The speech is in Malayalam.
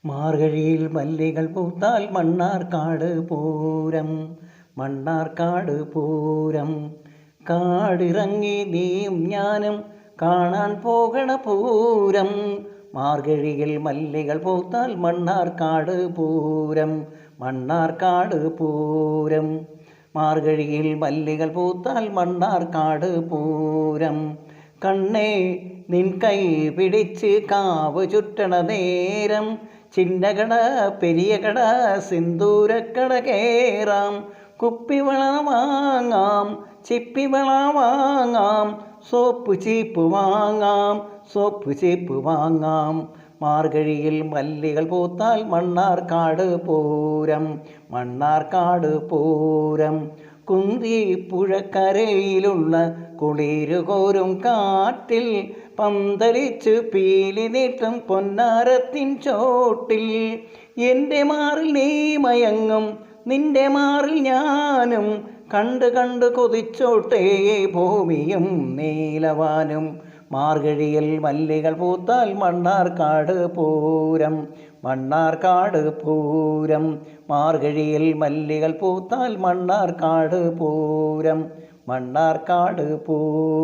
മാർഗഴിയിൽ മല്ലികൾ പൂത്താൽ മണ്ണാർക്കാട് പൂരം. മണ്ണാർക്കാട് പൂരം. കാടിറങ്ങി നീയും ഞാനും കാണാൻ പോകണ പൂരം. മാർഗഴിയിൽ മല്ലികൾ പൂത്താൽ മണ്ണാർക്കാട് പൂരം. മണ്ണാർക്കാട് പൂരം. മാർഗഴിയിൽ മല്ലികൾ പൂത്താൽ മണ്ണാർക്കാട് പൂരം. കണ്ണേ നിൻ കൈ പിടിച്ച് കാവ് ചുറ്റണ നേരം ചിന്നകട പെരിയകട സിന്ദൂരക്കട കേറാം. കുപ്പിവള വാങ്ങാം, ചിപ്പിവള വാങ്ങാം, സോപ്പ് ചീപ്പ് വാങ്ങാം, സോപ്പ് ചീപ്പ് വാങ്ങാം. മാർഗഴിയിൽ മല്ലികൾ പൂത്താൽ മണ്ണാർക്കാട് പൂരം. മണ്ണാർക്കാട് പൂരം. കുന്തി പുഴക്കരയിലുള്ള കുളിരുകോരും കാറ്റിൽ പന്തലിച്ചു പീലി നീട്ടും പൊന്നാരത്തിൻ ചോട്ടിൽ എൻ്റെ മാറിൽ നീ മയങ്ങും, നിന്റെ മാറിൽ ഞാനും കണ്ട് കണ്ട് കൊതിച്ചോട്ടേ ഭൂമിയും നീലവാനും. മാർഗഴിയിൽ മല്ലികൾ പൂത്താൽ മണ്ണാർക്കാട് പൂരം. മണ്ണാർക്കാട് പൂരം. മാർഗഴിയിൽ മല്ലികൾ പൂത്താൽ മണ്ണാർക്കാട് പൂരം. മണ്ണാർക്കാട് പൂരം.